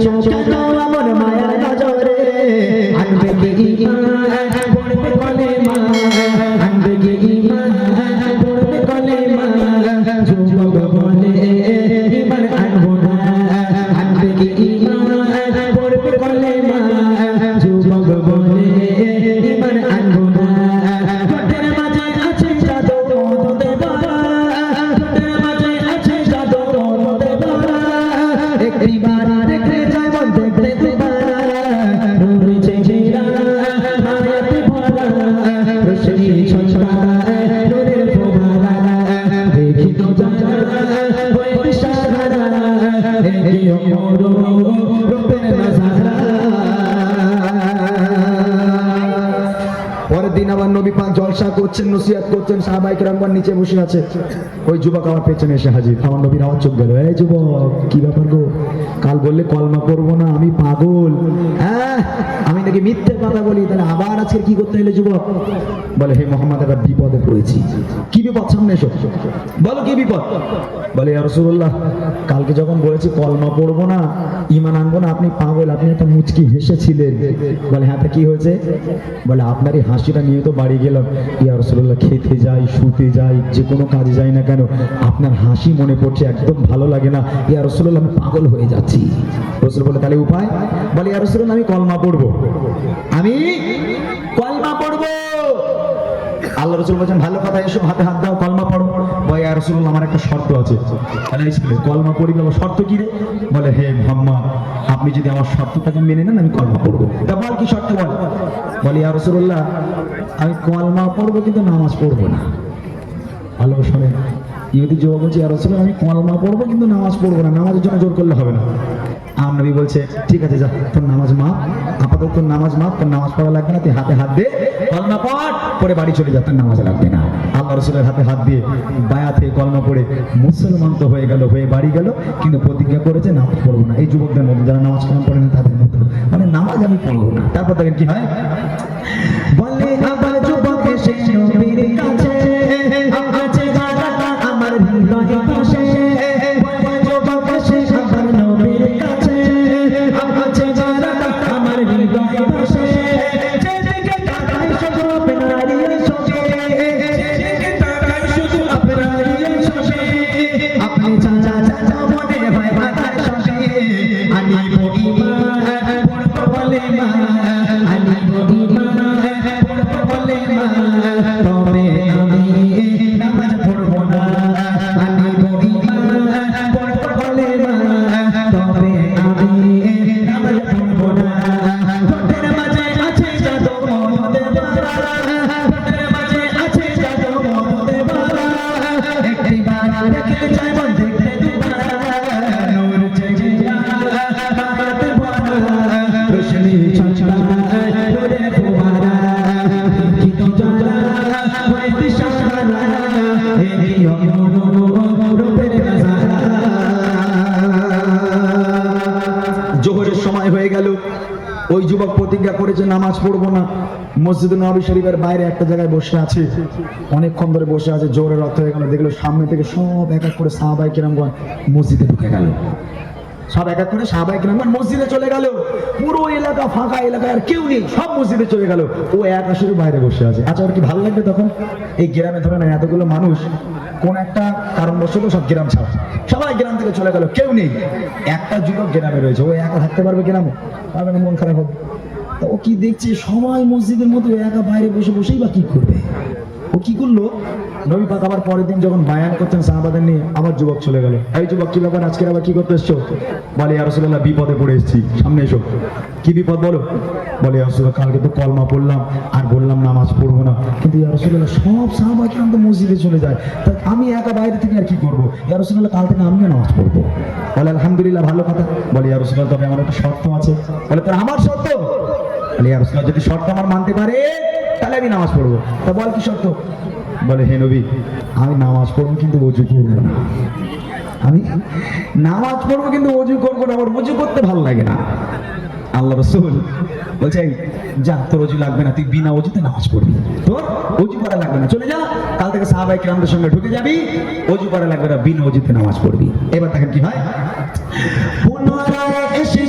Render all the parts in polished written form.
আছো কেন আমার মায়ার নজরে আনবে কি ঈমান পড়বে কলেমা আনবে কি ঈমান পড়বে কলেমা যুবক বলে ঈমান আনবো না আনবে কি ঈমান পড়বে কলেমা যুবক বলে ঈমান আনবো না ঠোঁটের মাঝে আছে জাদু মধুতে ভরা ঠোঁটের মাঝে আছে জাদু মধুতে ভরা একটিবার দেখলে যায় মন দেখলে দুবার রয়েছে ঘেরা মায়াতে ভরা রোশনি ছলছলায় নূরের ফোয়ারা দেখি তো জানা হয়ে সাহারা এগিয়ে মোরো রূপের নজারা। পরের দিন আবার নবী পাক জলসা করছেন, নসিহত করছেন, সাহাবায়ে কেরামগণ নিচে বসে আছে। ওই যুবক আমার পেছনে এসে হাজির। আমার নবীর আওয়াজ চোখ গেল, এই যুবক কি ব্যাপার গো, কাল বললে কলমা পড়বো না, আমি পাগল, হ্যাঁ আমি নাকি মিথ্যে কথা বলি, তাহলে আবার আজকে কি করতে এলে যুবক? বলে হে মোহাম্মদ এবার বিপদে পড়েছি। কি বিপদ? সামনে এসো, বলো কি বিপদ? বলে ইয়া রাসূলুল্লাহ কালকে যখন বলেছি কলমা পড়বো না, ঈমান আনবো না, আপনি পাগল, আপনি একটা মুচকি হেসেছিলেন। বলে হ্যাঁ তা কি হয়েছে? বলে আপনারই হাসিটা নিয়ে তো বাড়ি গেলাম, ইয়া রাসূলুল্লাহ খেতে যাই, শুতে যাই, যে কোনো কাজে যাই না কেন আপনার হাসি মনে পড়ছে, একদম ভালো লাগে না, ইয়া রাসূলুল্লাহ আমি পাগল হয়ে যাচ্ছি। রাসূল বলে তাহলে উপায়? বলে ইয়া রাসূলুল্লাহ আমি কলমা পড়বো, আমি কলমা পড়বো। আল্লাহ রাসূল বলেন ভালো কথা, এসো হাতে হাত দাও, কলমা পড়ো। বলে ইয়া রাসূলুল্লাহ আমার একটা শর্ত আছে। তাহলে এই ছেলে কলমা পড়ি, বাবা শর্ত কি রে? বলে হে মুহাম্মদ আপনি যদি আমার শর্তটাকে মেনে নেন আমি কলমা পড়বো। তা বল কি শর্ত বল? বলে ইয়া রাসূলুল্লাহ আমি কলমা পড়বো কিন্তু নামাজ পড়বো না। ভালো শোনেন, ইহুদি যুবক বলছে ইয়া রাসূলুল্লাহ আমি কলমা পড়বো কিন্তু নামাজ পড়বো না, নামাজের জন্য জোর করলে হবে না। আমার নবী বলছে ঠিক আছে যা, তোর নামাজ মাপ, আপাতত তোর নামাজ মাপ, তোর নামাজ পড়া লাগবে না, তুই হাতে হাত দে, কলমা পড়ে বাড়ি চলে যা, তোর নামাজ লাগবে না। আল্লাহ রাসূলের হাতে হাত দিয়ে বায়াত হয়ে কলমা পড়ে মুসলমান তো হয়ে গেল, হয়ে বাড়ি গেল, কিন্তু প্রতিজ্ঞা করেছে নামাজ পড়বো না। এই যুবকদের মতো যারা নামাজ কালাম পড়ে না তাদের মতো, মানে নামাজ আমি পড়বো না। তারপর দেখেন কি হয়, বলে আবার যুবক এসে নবীর কাছে আছে যারা আমার হৃদয়ে বসে, বলে যুবক এসে আমার নবীর কাছে আছে যারা আমার হৃদয়ে বসে, যেদিকে তাকাই শুধু আপনারই ছবি, যেদিকে তাকাই শুধু আপনারই ছবি, আপনি চাচা চাচা মনে হয় বাতার সঙ্গে আনিব ঈমান পড়ব বলে মা, আনিব ঈমান পড়ব বলে মা, তবে আমি নামাজ পড়ব না, আনিব ঈমান পড়ব বলে মা, তবে আমি নামাজ পড়ব না। ঠোঁটের মাঝে আছে জাদু মধুতে ভরা, ঠোঁটের মাঝে আছে জাদু মধুতে ভরা, একটিবার দেখলে যায় মন দেখলে দুবার, নূর জেগে মায়াতে ভরা, রোশনি ছলছলায় নূরের ফোয়ারা, দেখি তো জানা হয়ে সাহারা, এগিয়ে মোরো রূপের নজারা। জোহরের সময় হয়ে গেল, ওই যুবক প্রতিজ্ঞা করেছে নামাজ পড়বো না। মসজিদে নববী শরীফের বাইরে একটা জায়গায় বসে আছে, অনেকক্ষণ ধরে বসে আছে। জোহরের অর্থ হয়ে গেল, দেখলো সামনে থেকে সব এক এক করে সাহাবায়ে কেরামগণ মসজিদে ঢুকে গেল, সব এক এক করে সাহাবায়ে কেরামগণ মসজিদে চলে গেল। পুরো এলাকা ফাঁকা, এলাকায় আর কেউ নেই, সব মসজিদে চলে গেল, ও একা শুধু বাইরে বসে আছে। আচ্ছা ওর কি ভালো লাগবে তখন? এই গ্রামে ধরে না এতগুলো মানুষ, কোন একটা কারণবশত সব গ্রাম ছাড়া, সবাই গ্রাম থেকে চলে গেল, কেউ নেই, একটা যুবক গ্রামে রয়েছে, ও একা থাকতে পারবে গ্রামে? পারবে না, মন খারাপ হবে। তা ও কি দেখছে সবাই মসজিদের মধ্যে, একা বাইরে বসে বসেই বা কি করবে? ও কি করলো, নবী পাক আবার পরের দিন যখন বায়ান করছেন সাহাবাদের নিয়ে, আবার যুবক চলে গেল। এই যুবক কি ব্যাপার, আজকে আবার কি করতে এসছো? বলে ইয়া রাসূলুল্লাহ বিপদে পড়ে এসেছি, সামনে এসো। কি বিপদ বলো? বলে ইয়া রাসূলুল্লাহ কালকে তো কলমা পড়লাম আর বললাম নামাজ পড়বো না, কিন্তু ইয়া রাসূলুল্লাহ সব সাহাবা কিরাম তো মসজিদে চলে যায়, তা আমি একা বাইরে থেকে আর কি করবো? ইয়া রাসূলুল্লাহ কাল থেকে আমিও নামাজ পড়বো। বলে আলহামদুলিল্লাহ ভালো কথা। বলে ইয়া রাসূলুল্লাহ তবে আমার একটা শর্ত আছে। বলে তার আমার শর্ত? বলে ইয়া রাসূলুল্লাহ যদি শর্ত আমার মানতে পারে তাহলে আমি নামাজ পড়বো। তা বল কি শর্ত? বলে হে নবী আমি নামাজ পড়বো কিন্তু ওযু করবো না, আমি নামাজ পড়বো কিন্তু ওযু করবো না, আমার ওযু করতে ভালো লাগে না। আল্লাহ রাসূল বলছে যা তোর ওযু লাগবে না, তুই বিনা ওযুতে নামাজ পড়বি, তোর ওযু করা লাগবে না, চলে যা, কাল থেকে সাহাবায়ে কিরামদের সঙ্গে ঢুকে যাবি, ওযু করা লাগবে না, বিনা ওযুতে নামাজ পড়বি। এবার দেখেন কি হয়, পুনরায় এসে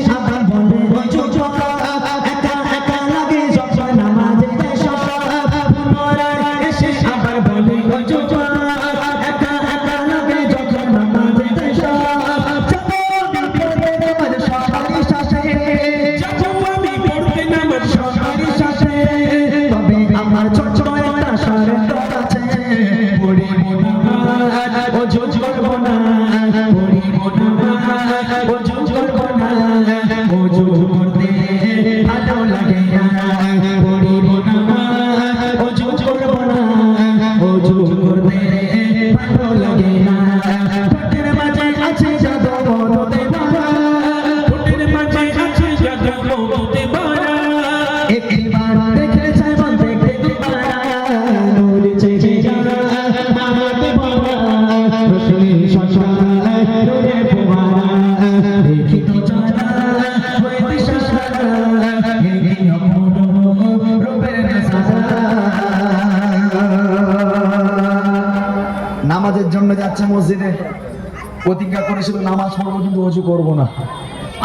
নামাজের জন্য যাচ্ছে মসজিদে, প্রতিজ্ঞা করেছিল নামাজ পড়বো কিন্তু ওযু করবো না।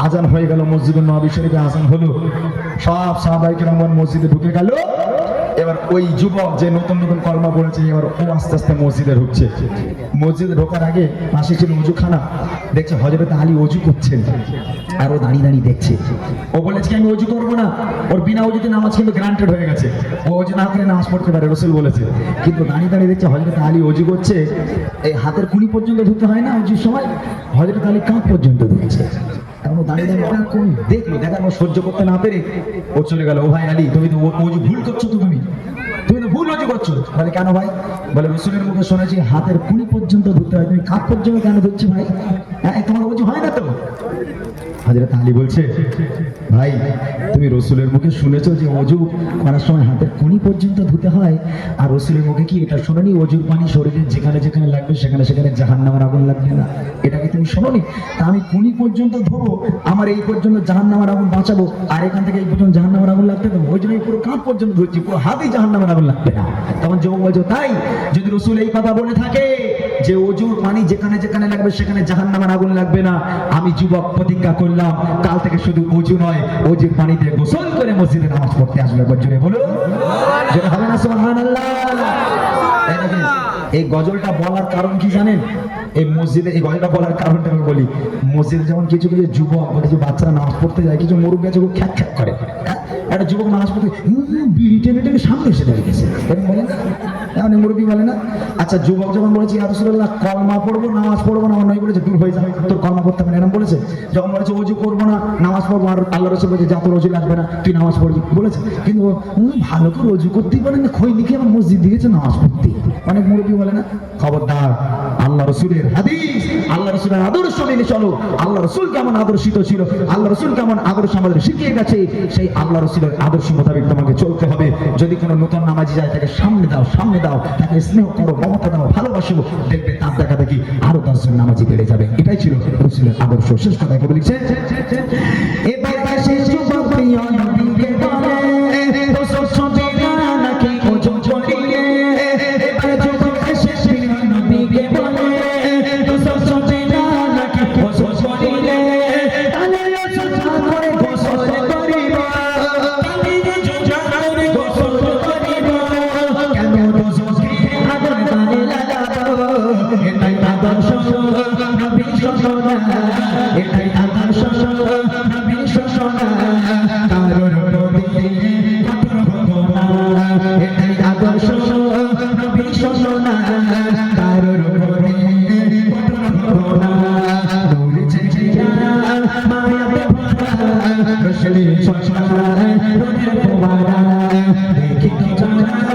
আজান হয়ে গেল, মসজিদে নববী শরীফে আজান হলো, সব সাহাবায়ে কেরামগণ মসজিদে ঢুকে গেল। এবার ওই যুবক যে নতুন নতুন কলমা পড়েছে, এবার ও আস্তে আস্তে মসজিদে ঢুকছে। মসজিদে ঢোকার আগে পাশে ছিল ওযুখানা, দেখছে হযরত আলী ওযু করছেন, আর ও দাঁড়িয়ে দাঁড়িয়ে দেখছে। ও বলেছে আমি ওযু করবো না, ওর বিনা ওযুতে নামাজ কিন্তু গ্রান্টেড হয়ে গেছে, ও ওযু না করে নামাজ পড়তে পারে, রাসূল বলেছে। কিন্তু দাঁড়িয়ে দাঁড়িয়ে দেখছে হযরত আলী ওযু করছে, এই হাতের কুনি পর্যন্ত ধুতে হয় না ওযুর সময়, হযরত আলী কাঁধ পর্যন্ত ধুচ্ছে। এখন দাঁড়িয়ে দাঁড়িয়ে কোন দেখলো, দেখার পর সহ্য করতে না পেরে ও চলে গেল, ও ভাই আলী তুমি তো ওযু ভুল করছো, তো তুমি তো ভুল ওযু করছো। বলে কেন ভাই? বলে রাসূলের মুখে শুনেছি হাতের কুনি পর্যন্ত ধুতে হয়, তুমি কাঁধ পর্যন্ত কেন ধুচ্ছ ভাই? হ্যাঁ তোমার ওযু হয় না তো? হযরত আলী বলছে ভাই তুমি রাসূলের মুখে শুনেছো যে ওযু করার সময় হাতের কুনি পর্যন্ত ধুতে হয়, আর রাসূলের মুখে কি এটা শোনোনি ওযুর পানি শরীরের যেখানে যেখানে লাগবে সেখানে সেখানে জাহান্নামের আগুন লাগবে না? এটা কি তুমি শোনোনি? তা আমি কুনি পর্যন্ত ধোবো, আমার এই পর্যন্ত জাহান্নামের আগুন বাঁচাবো, আর এখান থেকে এই পর্যন্ত জাহান্নামের আগুন লাগতে দেবো, ওই জন্য পুরো কাঁধ পর্যন্ত ধরছি, পুরো হাতেই জাহান্নামের আগুন লাগবে না। তখন যুবক বলছো তাই? যদি রাসূল এই কথা বলে থাকে যে ওযুর পানি যেখানে যেখানে লাগবে সেখানে জাহান্নামের আগুন লাগবে না, আমি যুবক প্রতিজ্ঞা করলাম কাল থেকে শুধু ওযু নয়, ওযুর পানিতে গোসল করে মসজিদে নামাজ পড়তে আসবে। জোরে বলো, যেটা হবে না সুবহানাল্লাহ। এই গজলটা বলার কারণ কি জানেন? এই মসজিদে এই গজলটা বলার কারণটা আমি বলি। মসজিদে যেমন কিছু কিছু যুবক কিছু বাচ্চারা নামাজ পড়তে যায়, কিছু মুরব্বী আছে খুব খ্যাক খ্যাক করে, একটা যুবক নামাজ পড়তে বিড়ি টেনে টেনে সামনে এসে দাঁড়িয়েছে, এরকম বলে না? এমন মুরব্বী বলে না? আচ্ছা যুবক যখন বলেছে ইয়া রাসূলুল্লাহ কলমা পড়বো নামাজ পড়বো না, নয় বলেছে দূর হয়ে যাবে, তোর কলমা পড়তে হবে না, এরকম বলেছে। যখন বলেছে ওযু করবো না নামাজ পড়বো, আর আল্লাহ রাসূল বলেছে যা তোর ওযু লাগবে না, তুই নামাজ পড়বি বলেছে। কিন্তু ভালো করে ওযু করতেই পারেন না, খই লিখে আমার মসজিদ দিয়েছে নামাজ পড়তে। অনেক মুরব্বী বলে না? খবরদার, আল্লাহ রাসূলের হাদিস, আল্লাহ রাসূলের আদর্শ মেনে চলো। আল্লাহ রাসূল কেমন আদর্শিত ছিল, আল্লাহ রাসূল কেমন আদর্শ আমাদের শিখিয়ে গেছে, সেই আল্লাহ রাসূলের আদর্শ মোতাবেক তোমাকে চলতে হবে। যদি কোনো নতুন নামাজি যায় তাকে সামনে দাও, সামনে দাও, তাকে স্নেহ করো, মমতা দাও, ভালোবাসো, দেখবে তার দেখা দেখি আরো 10 জন নামাজি বেড়ে যাবে। এটাই ছিল রাসূলের আদর্শ। শেষ কথা কবি লিখছে, এবার শেষ যুবক প্রিয় নবীকে বলে তো সবে না নাকি ওযু করিয়ে, এবার যুবক শেষ প্রিয় নবীকে বলে তো সবে না নাকি ওযু করিয়ে, তাহলে সোজা করে গোসল করিব, তাহলে সোজা করে গোসল করিব, কেন রোজকে আগুন গানে লাগাবো, এটাই আদর্শ নবীর শোষণা, এটাই আদর্শ নবীর শোষণা, কারোর প্রতি কঠোর হবো না, এটাই আদর্শ নবীর শোষণা, কারোর প্রতি কঠোর হবো না, নূর ঝিঝিয়া মায়াতে ভরা রশনি শোষণা, রোদের ফোয়ারা দেখি কি জানা